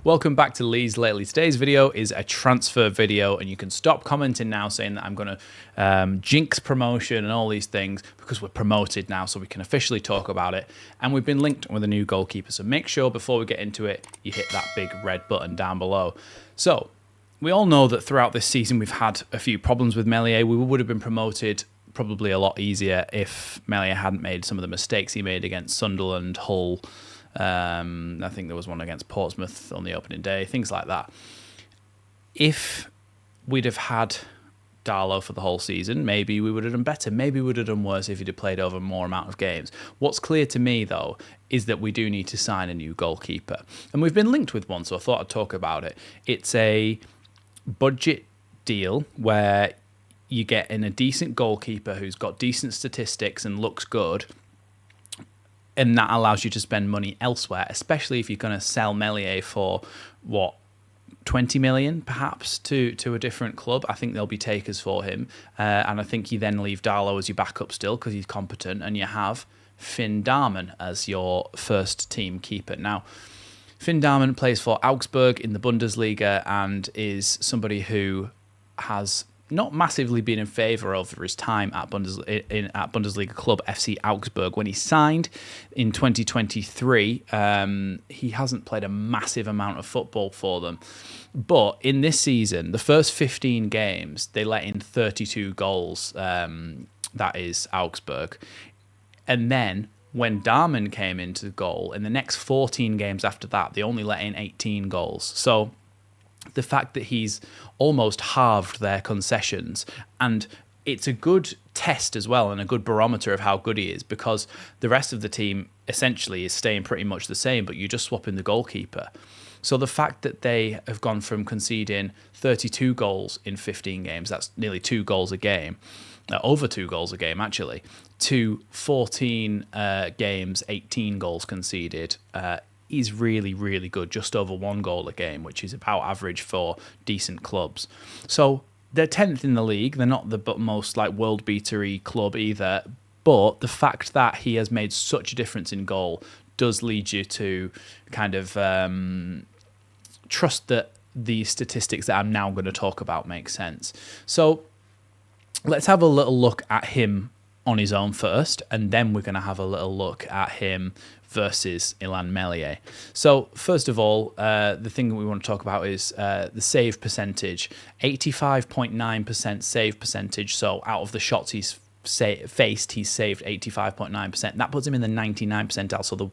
Welcome back to Leeds Lately. Today's video is a transfer video, and you can stop commenting now saying that I'm going to jinx promotion and all these things, because we're promoted now, so we can officially talk about it. And we've been linked with a new goalkeeper, so make sure before we get into it, you hit that big red button down below. So, we all know that throughout this season we've had a few problems with Meslier. We would have been promoted probably a lot easier if Meslier hadn't made some of the mistakes he made against Sunderland, Hull. I think there was one against Portsmouth on the opening day, things like that. If we'd have had Darlow for the whole season, maybe we would have done better. Maybe we would have done worse if he'd have played over more amount of games. What's clear to me, though, is that we do need to sign a new goalkeeper. And we've been linked with one, so I thought I'd talk about it. It's a budget deal where you get in a decent goalkeeper who's got decent statistics and looks good, and that allows you to spend money elsewhere, especially if you're going to sell Meslier for, 20 million perhaps to a different club. I think there'll be takers for him. And I think you then leave Darlow as your backup still because he's competent, and you have Finn Dahmen as your first team keeper. Now, Finn Dahmen plays for Augsburg in the Bundesliga and is somebody who has not massively been in favour over his time at Bundesliga club FC Augsburg. When he signed in 2023, he hasn't played a massive amount of football for them. But in this season, the first 15 games, they let in 32 goals. That is Augsburg. And then when Dahmen came into goal, in the next 14 games after that, they only let in 18 goals. So the fact that he's almost halved their concessions, and it's a good test as well and a good barometer of how good he is, because the rest of the team essentially is staying pretty much the same, but you just swap in the goalkeeper. So the fact that they have gone from conceding 32 goals in 15 games, that's nearly 2 goals a game, over 2 goals a game actually, to 14 games, 18 goals conceded, is really, really good, just over 1 goal a game, which is about average for decent clubs. So they're 10th in the league. They're not the most world beatery club either, but the fact that he has made such a difference in goal does lead you to kind of trust that the statistics that I'm now going to talk about make sense. So let's have a little look at him on his own first, and then we're going to have a little look at him versus Illan Meslier. So first of all, the thing that we want to talk about is the save percentage. 85.9% save percentage. So out of the shots he's faced, he's saved 85.9%. That puts him in the 99th percentile. So the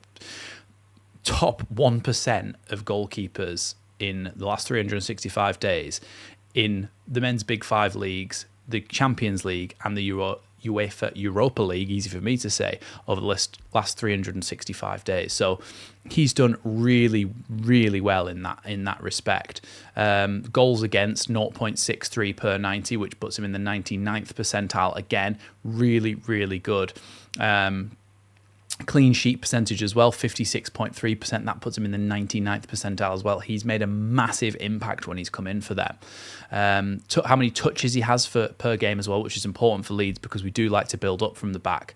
top 1% of goalkeepers in the last 365 days in the men's Big Five leagues, the Champions League, and the UEFA Europa League, easy for me to say, over the last 365 days. So he's done really, really well in that respect. Goals against 0.63 per 90, which puts him in the 99th percentile. Again, really, really good. Clean sheet percentage as well, 56.3%. That puts him in the 99th percentile as well. He's made a massive impact when he's come in for them. How many touches he has per game as well, which is important for Leeds because we do like to build up from the back.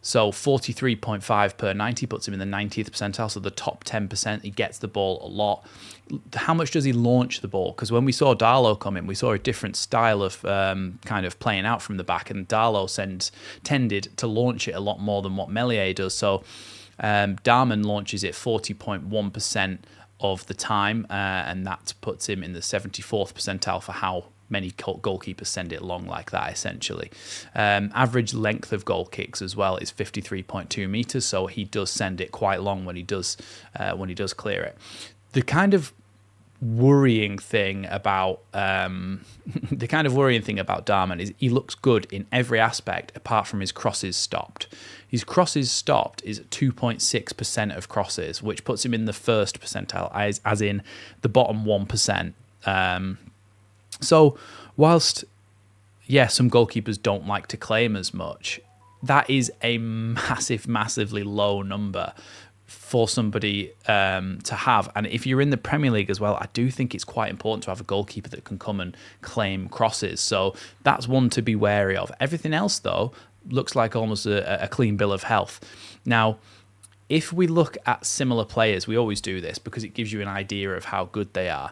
So 43.5 per 90 puts him in the 90th percentile, so the top 10%. He gets the ball a lot. How much does he launch the ball? Because when we saw Darlow come in, we saw a different style of kind of playing out from the back, and Darlow tended to launch it a lot more than what Meslier does. So Dahmen launches it 40.1% of the time, and that puts him in the 74th percentile for how many goalkeepers send it long like that, essentially. Average length of goal kicks as well is 53.2 meters, so he does send it quite long when he does clear it. The kind of worrying thing about Dahmen is he looks good in every aspect apart from his crosses stopped. His crosses stopped is 2.6% of crosses, which puts him in the first percentile, as in the bottom 1%. So whilst, some goalkeepers don't like to claim as much, that is a massively low number for somebody to have. And if you're in the Premier League as well, I do think it's quite important to have a goalkeeper that can come and claim crosses. So that's one to be wary of. Everything else, though, looks like almost a clean bill of health. Now, If we look at similar players, we always do this because it gives you an idea of how good they are.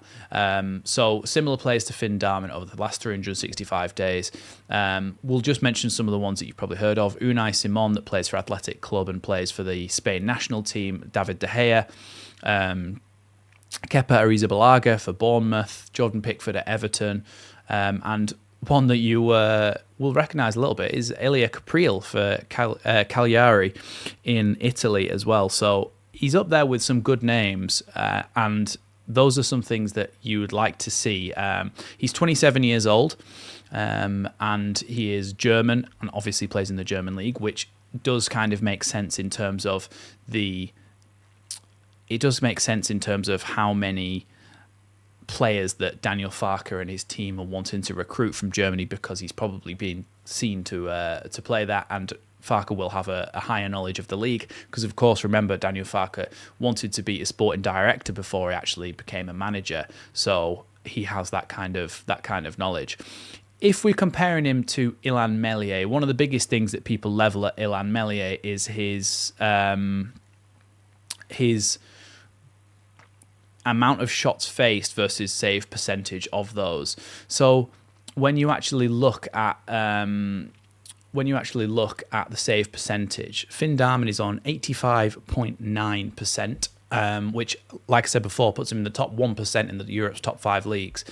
So similar players to Finn Dahmen over the last 365 days. We'll just mention some of the ones that you've probably heard of. Unai Simon, that plays for Athletic Club and plays for the Spain national team. David De Gea. Kepa Arrizabalaga for Bournemouth. Jordan Pickford at Everton. And one that you will recognise a little bit is Elia Caprile for Cagliari in Italy as well. So he's up there with some good names, and those are some things that you would like to see. He's 27 years old, and he is German, and obviously plays in the German league, which does kind of make sense in terms of how many players that Daniel Farke and his team are wanting to recruit from Germany, because he's probably been seen to play that, and Farke will have a higher knowledge of the league, because of course, remember, Daniel Farke wanted to be a sporting director before he actually became a manager, so he has that kind of knowledge. If we're comparing him to Illan Meslier, one of the biggest things that people level at Illan Meslier is his amount of shots faced versus save percentage of those. So when you actually look at the save percentage, Finn Dahmen is on 85.9%, which, like I said before, puts him in the top 1% in Europe's top 5 leagues.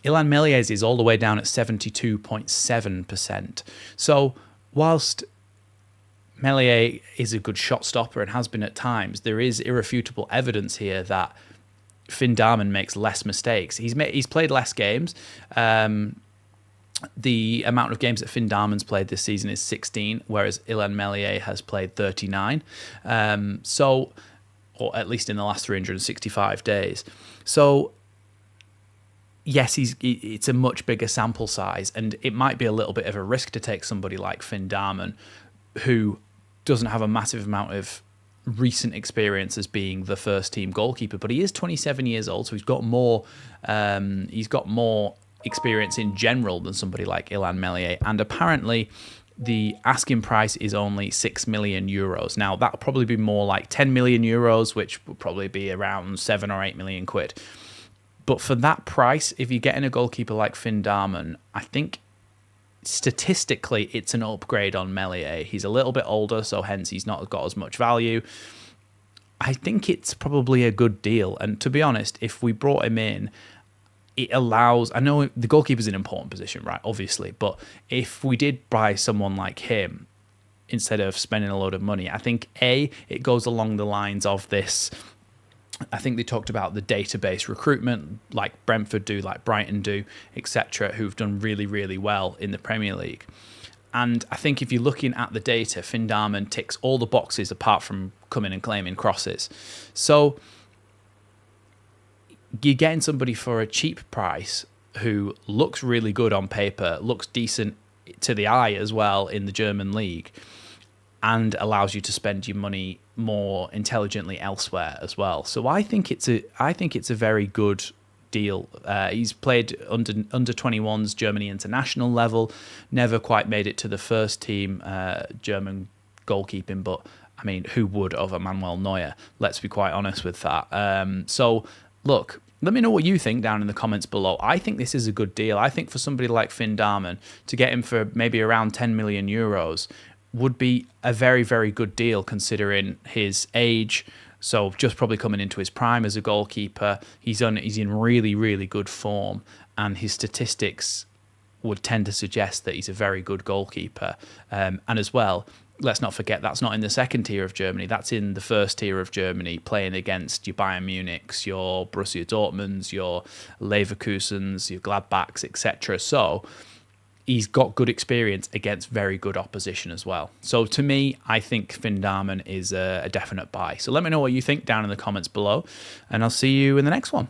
Illan Meslier's is all the way down at 72.7%. So whilst Meslier is a good shot stopper and has been at times, there is irrefutable evidence here that Finn Dahmen makes less mistakes. He's played less games. The amount of games that Finn Dahmen's played this season is 16, whereas Illan Meslier has played 39. Or at least in the last 365 days. So yes, it's a much bigger sample size, and it might be a little bit of a risk to take somebody like Finn Dahmen, who doesn't have a massive amount of recent experience as being the first team goalkeeper, but he is 27 years old, so he's got more experience in general than somebody like Illan Meslier, and apparently the asking price is only 6 million euros. Now that'll probably be more like 10 million euros, which would probably be around 7 or 8 million quid. But for that price, if you're getting a goalkeeper like Finn Dahmen, I think statistically it's an upgrade on Meslier. He's a little bit older, so hence he's not got as much value. I think it's probably a good deal, and to be honest, if we brought him in, it allows, I know the goalkeeper's an important position, right, obviously, but if we did buy someone like him instead of spending a load of money, I think it goes along the lines of this. I think they talked about the database recruitment, like Brentford do, like Brighton do, etc., who've done really, really well in the Premier League. And I think if you're looking at the data, Finn Dahmen ticks all the boxes apart from coming and claiming crosses. So you're getting somebody for a cheap price who looks really good on paper, looks decent to the eye as well in the German league, and allows you to spend your money more intelligently elsewhere as well. So I think it's a very good deal. He's played under 21s Germany international level, never quite made it to the first team German goalkeeping, but I mean, who would over Manuel Neuer? Let's be quite honest with that. So look, let me know what you think down in the comments below. I think this is a good deal. I think for somebody like Finn Dahmen, to get him for maybe around 10 million euros would be a very, very good deal considering his age. So just probably coming into his prime as a goalkeeper. He's in really, really good form, and his statistics would tend to suggest that he's a very good goalkeeper. And as well, let's not forget, that's not in the second tier of Germany. That's in the first tier of Germany, playing against your Bayern Munichs, your Borussia Dortmunds, your Leverkusens, your Gladbachs, etc. So he's got good experience against very good opposition as well. So to me, I think Finn Dahmen is a definite buy. So let me know what you think down in the comments below, and I'll see you in the next one.